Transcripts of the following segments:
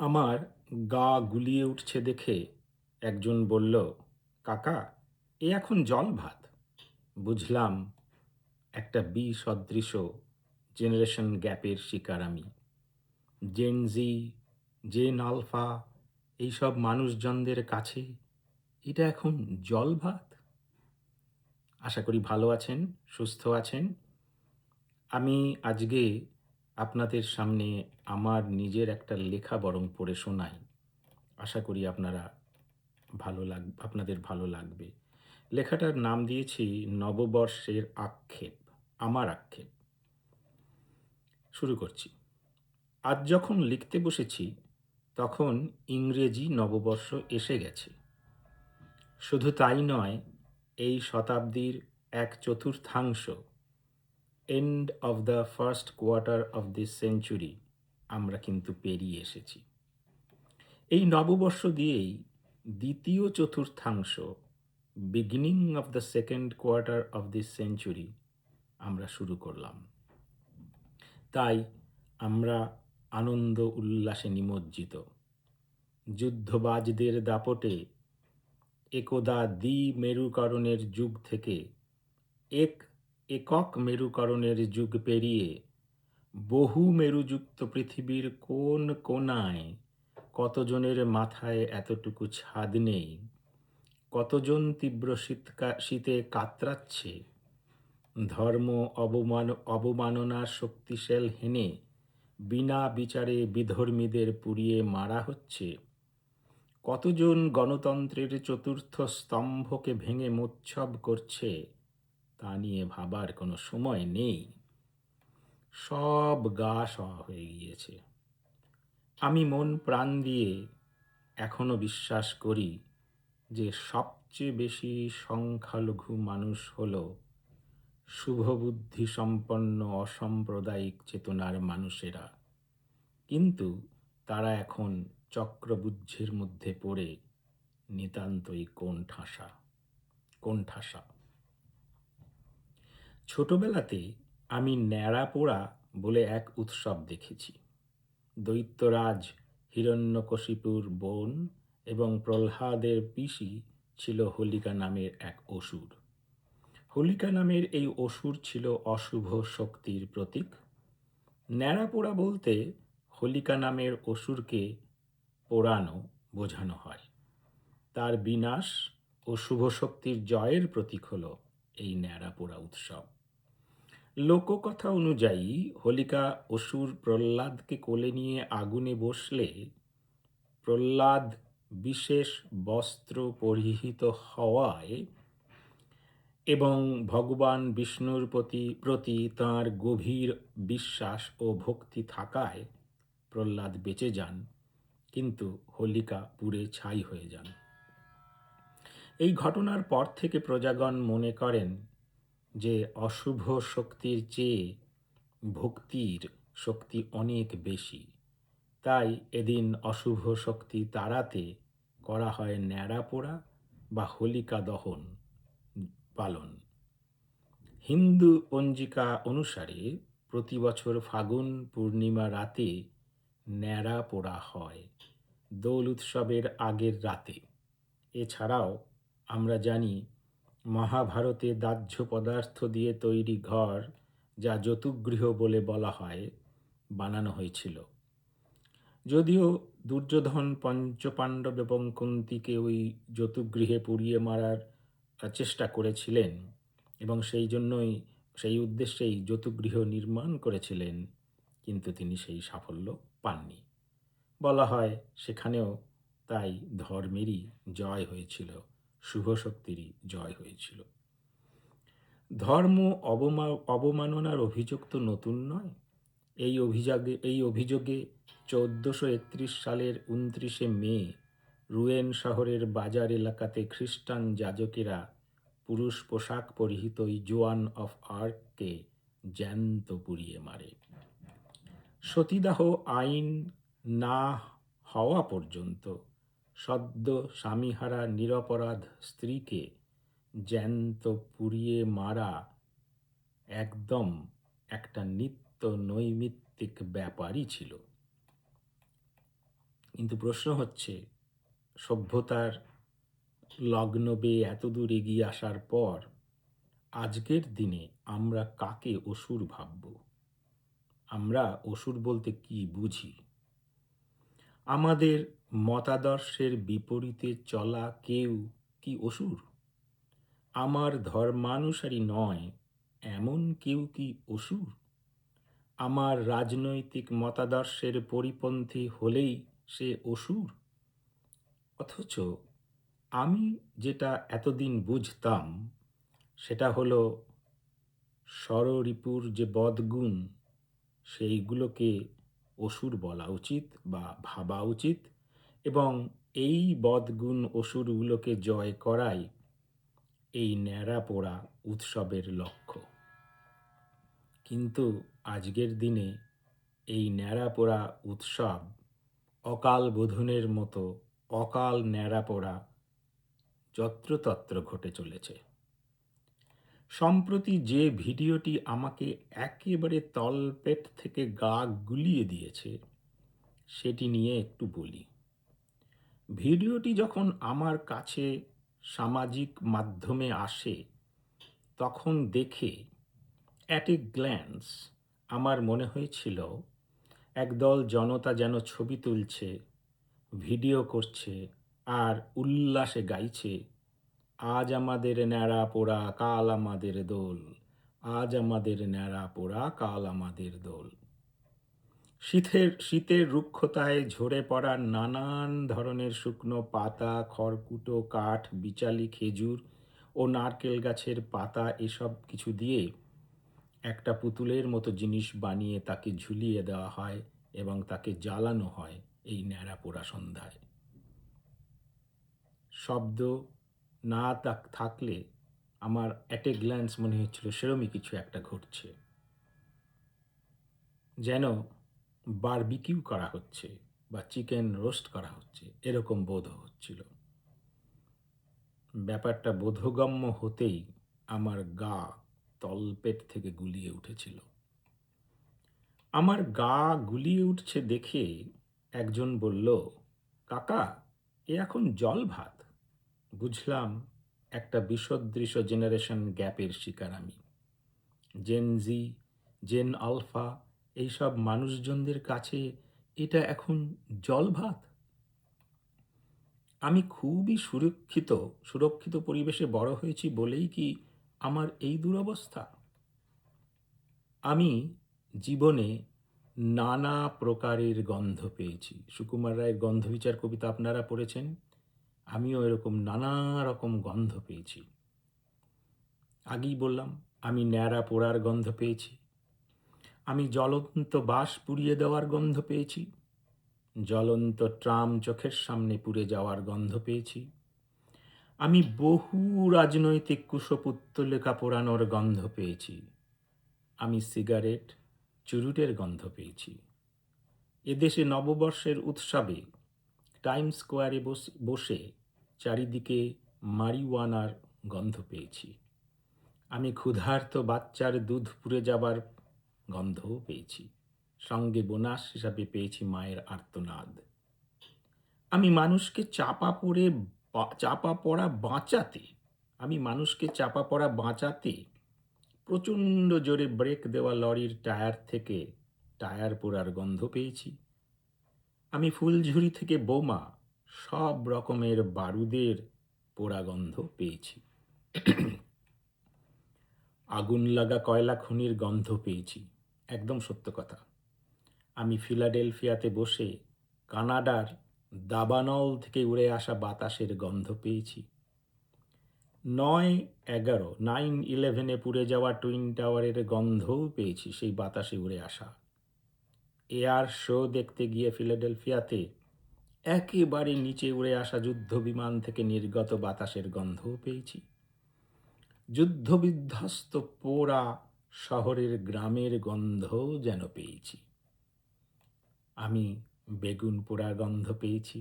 আমার গা গুলিয়ে উঠছে দেখে একজন বলল, কাকা, এ এখন জল ভাত। বুঝলাম একটা সদৃশ জেনারেশন গ্যাপের শিকার আমি। জেনজি, জেন আলফা, এইসব মানুষজনদের কাছে এটা এখন জল ভাত। আশা করি ভালো আছেন, সুস্থ আছেন। আমি আজকে আপনাদের সামনে আমার নিজের একটা লেখা বরং পড়ে শোনাই। আশা করি আপনাদের ভালো লাগবে। লেখাটার নাম দিয়েছি নববর্ষের আক্ষেপ, আমার আক্ষেপ। শুরু করছি। আজ যখন লিখতে বসেছি তখন ইংরেজি নববর্ষ এসে গেছে। শুধু তাই নয়, এই শতাব্দীর এক চতুর্থাংশ, end of the first quarter of this century, আমরা কিন্তু পেরিয়ে এসেছি। এই নববর্ষ দিয়েই দ্বিতীয় চতুর্থাংশ, beginning of the second quarter of this century, আমরা শুরু করলাম। তাই আমরা আনন্দ উল্লাসে নিমজ্জিত। যুদ্ধবাজদের দাপটে একদা দ্বিমেরুকরণের যুগ থেকে একক মেরুকরণের যুগ পেরিয়ে বহু মেরুযুক্ত পৃথিবীর কোন কোনায় কতজনের মাথায় এতটুকু ছাদ নেই, কতজন তীব্র শীতে কাতরাচ্ছে, ধর্ম অবমাননার শক্তিশাল হেনে বিনা বিচারে বিধর্মীদের পুড়িয়ে মারা হচ্ছে, কতজন গণতন্ত্রের চতুর্থ স্তম্ভকে ভেঙে মোচ্ছব করছে, তা নিয়ে ভাবার কোনো সময় নেই। সব গা সওয়া হয়ে গিয়েছে। আমি মন প্রাণ দিয়ে এখনো বিশ্বাস করি যে সবচেয়ে বেশি সংখ্যালঘু মানুষ হলো শুভবুদ্ধি সম্পন্ন অসাম্প্রদায়িক চেতনার মানুষেরা। কিন্তু তারা এখন চক্রবুদ্ধির মধ্যে পড়ে নিতান্তই কোণঠাসা। ছোটবেলাতে আমি ন্যাড়াপোড়া বলে এক উৎসব দেখেছি। দৈত্যরাজ হিরণ্যকশিপুর বোন এবং প্রহ্লাদের পিসি ছিল হোলিকা নামের এক অসুর। হোলিকা নামের এই অসুর ছিল অশুভ শক্তির প্রতীক। ন্যাড়াপোড়া বলতে হোলিকা নামের অসুরকে পোড়ানো বোঝানো হয়। তার বিনাশ ও শুভ শক্তির জয়ের প্রতীক হল এই ন্যাড়াপোড়া উৎসব। লোককথা অনুযায়ী হোলিকা অসুর প্রহ্লাদকে কোলে নিয়ে আগুনে বসলে প্রহ্লাদ বিশেষ বস্ত্র পরিহিত হওয়ায় এবং ভগবান বিষ্ণুর প্রতি তাঁর গভীর বিশ্বাস ও ভক্তি থাকায় প্রহ্লাদ বেঁচে যান, কিন্তু হোলিকা পুড়ে ছাই হয়ে যান। এই ঘটনার পর থেকে প্রজাগণ মনে করেন যে অশুভ শক্তির চেয়ে ভক্তির শক্তি অনেক বেশি। তাই এদিন অশুভ শক্তি তাড়াতে করা হয় ন্যাড়াপোড়া বা হোলিকা দহন পালন। হিন্দু পঞ্জিকা অনুসারে প্রতি বছর ফাগুন পূর্ণিমা রাতে ন্যাড়া পোড়া হয়, দোল উৎসবের আগের রাতে। এছাড়াও আমরা জানি মহাভারতে দাহ্য পদার্থ দিয়ে তৈরি ঘর, যা যতুগৃহ বলে বলা হয়, বানানো হয়েছিল। যদিও দুর্যোধন পঞ্চপাণ্ডব এবং কুন্তিকে ওই যতুগৃহে পুড়িয়ে মারার চেষ্টা করেছিলেন এবং সেই উদ্দেশ্যেই যতুগৃহ নির্মাণ করেছিলেন, কিন্তু তিনি সেই সাফল্য পাননি। বলা হয় সেখানেও তাই ধর্মেরই জয় হয়েছিল, শুভ শক্তিরই জয় হয়েছিল। ধর্ম অবমাননার অভিযোগ তো নতুন নয়। এই অভিযোগে 1431 সালের 29শে মে রুয়েন শহরের বাজার এলাকাতে খ্রিস্টান যাজকেরা পুরুষ পোশাক পরিহিত জোয়ান অফ আর্ককে জ্যান্ত পুড়িয়ে মারে। সতীদাহ আইন না হওয়া পর্যন্ত সদ্য স্বামীহারা নিরপরাধ স্ত্রীকে জ্যান্ত পুড়িয়ে মারা একদম একটা নিত্য নৈমিত্তিক ব্যাপারই ছিল। কিন্তু প্রশ্ন হচ্ছে, সভ্যতার লগ্ন বেয়ে এতদূর এগিয়ে আসার পর আজকের দিনে আমরা কাকে অসুর ভাবব? আমরা অসুর বলতে কি বুঝি? আমাদের মতাদর্শের বিপরীতে চলা কেউ কি অসুর? আমার ধর্মানুসারী নয় এমন কেউ কি অসুর? আমার রাজনৈতিক মতাদর্শের পরিপন্থী হলেই সে অসুর? অথচ আমি যেটা এতদিন বুঝতাম সেটা হলো ষড়রিপুর যে বদগুণ, সেইগুলোকে অসুর বলা উচিত বা ভাবা উচিত, এবং এই বদগুণ অসুরগুলোকে জয় করাই এই ন্যাড়াপোড়া উৎসবের লক্ষ্য। কিন্তু আজকের দিনে এই ন্যাড়াপোড়া উৎসব অকাল বোধনের মতো অকাল ন্যাড়াপোড়া যত্রতত্র ঘটে চলেছে। সম্প্রতি যে ভিডিওটি আমাকে একেবারে তলপেট থেকে গা গুলিয়ে দিয়েছে সেটি নিয়ে একটু বলি। ভিডিওটি যখন আমার কাছে সামাজিক মাধ্যমে আসে তখন দেখে অ্যাট এ গ্ল্যান্স আমার মনে হয়েছিল একদল জনতা যেন ছবি তুলছে, ভিডিও করছে আর উল্লাসে গাইছে, আজ আমাদের ন্যাড়া পোড়া কাল আমাদের দোল, আজ আমাদের ন্যাড়া পোড়া কাল আমাদের দোল। শীতের রুক্ষতায় ঝরে পড়া নানান ধরনের শুকনো পাতা, খড়কুটো, কাঠ, বিচালি, খেজুর ও নারকেল গাছের পাতা এসব কিছু দিয়ে একটা পুতুলের মতো জিনিস বানিয়ে তাকে ঝুলিয়ে দেওয়া হয় এবং তাকে জ্বালানো হয় এই ন্যাড়া পোড়া সন্ধ্যায়। শব্দ না থাকলে আমার অ্যাট এ গ্ল্যান্স মনে হচ্ছিল সেরমই কিছু একটা ঘটছে, যেন বারবিকিউ করা হচ্ছে বা চিকেন রোস্ট করা হচ্ছে, এরকম বোধ হচ্ছিল। ব্যাপারটা বোধগম্য হতেই আমার গা তলপেট থেকে গুলিয়ে উঠেছিল। আমার গা গুলিয়ে উঠছে দেখে একজন বলল, কাকা, এ এখন জল ভাত। বুঝলাম একটা বিসদৃশ জেনারেশন গ্যাপের শিকার আমি। জেন জি, জেন আলফা, এইসব মানুষজনদের কাছে এটা এখন জল ভাত। আমি খুবই সুরক্ষিত পরিবেশে বড় হয়েছি বলেই কি আমার এই দুরবস্থা? আমি জীবনে নানা প্রকারের গন্ধ পেয়েছি। সুকুমার রায়ের গন্ধবিচার কবিতা আপনারা পড়েছেন। আমিও এরকম নানা রকম গন্ধ পেয়েছি। আগেই বললাম, আমি ন্যাড়া পোড়ার গন্ধ পেয়েছি, আমি জ্বলন্ত বাঁশ পুড়িয়ে দেওয়ার গন্ধ পেয়েছি, জ্বলন্ত ট্রাম চোখের সামনে পুড়ে যাওয়ার গন্ধ পেয়েছি, আমি বহু রাজনৈতিক কুশপুত্তলিকা পোড়ানোর গন্ধ পেয়েছি, আমি সিগারেট, চুরুটের গন্ধ পেয়েছি। এদেশে নববর্ষের উৎসবে টাইম স্কোয়ারে বসে চারিদিকে মারিওয়ানার গন্ধ পেয়েছি। আমি ক্ষুধার্ত বাচ্চার দুধ পুড়ে যাবার গন্ধও পেয়েছি। সঙ্গে বোনাস হিসাবে পেয়েছি মায়ের আর্তনাদ। আমি মানুষকে চাপা পড়া বাঁচাতে প্রচণ্ড জোরে ব্রেক দেওয়া লরির টায়ার থেকে টায়ার পোড়ার গন্ধ পেয়েছি। আমি ফুলঝুরি থেকে বোমা, সব রকমের বারুদের পোড়া গন্ধ পেয়েছি। আগুন লাগা কয়লা খনির গন্ধ পেয়েছি। একদম সত্য কথা। আমি ফিলাডেলফিয়াতে বসে কানাডার দাবানল থেকে উড়ে আসা বাতাসের গন্ধ পেয়েছি। 9/11 পুড়ে যাওয়া টুইন টাওয়ারের গন্ধও পেয়েছি, সেই বাতাসে উড়ে আসা। এয়ার শো দেখতে গিয়ে ফিলাডেলফিয়াতে একেবারে নিচে উড়ে আসা যুদ্ধ বিমান থেকে নির্গত বাতাসের গন্ধও পেয়েছি। যুদ্ধবিধ্বস্ত পোড়া শহরের গ্রামের গন্ধও যেন পেয়েছি। আমি বেগুন পোড়ার গন্ধ পেয়েছি।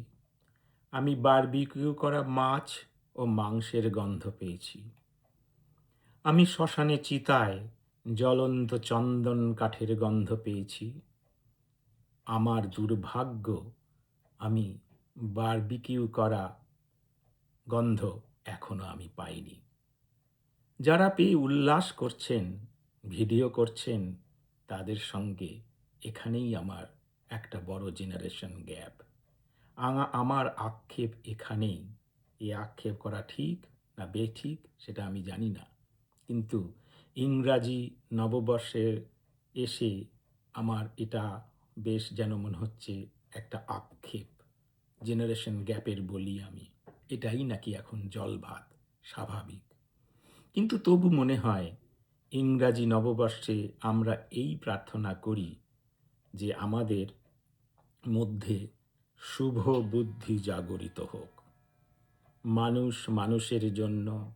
আমি বারবিকিউ করা মাছ ও মাংসের গন্ধ পেয়েছি। আমি শ্মশানে চিতায় জ্বলন্ত চন্দন কাঠের গন্ধ পেয়েছি। আমার দুর্ভাগ্য, আমি বারবিকিউ করা গন্ধ এখনো আমি পাইনি। যারা পেয়ে উল্লাস করছেন, ভিডিও করছেন, তাদের সঙ্গে এখানেই আমার একটা বড় জেনারেশন গ্যাপ। আমার আক্ষেপ এখানেই। এ আক্ষেপ করা ঠিক না বেঠিক সেটা আমি জানি না। কিন্তু ইংরাজি নববর্ষের এসে আমার এটা বেশ যেন মনে হচ্ছে একটা আক্ষেপ। জেনারেশন গ্যাপের বলি আমি। এটাই নাকি এখন জলভাত, স্বাভাবিক। কিন্তু তবু মনে হয় ইংরাজি নববর্ষে আমরা এই প্রার্থনা করি যে আমাদের মধ্যে শুভ বুদ্ধি জাগরিত হোক। মানুষ মানুষের জন্য,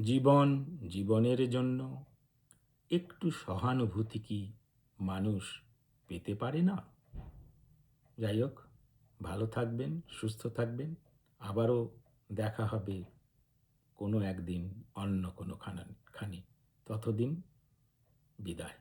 জীবন জীবনের জন্য একটু সহানুভূতি কি মানুষ পেতে পারে না? যাই হোক, ভালো থাকবেন, সুস্থ থাকবেন। আবারও দেখা হবে কোনো একদিন অন্য কোনো খানে। ততদিন বিদায়।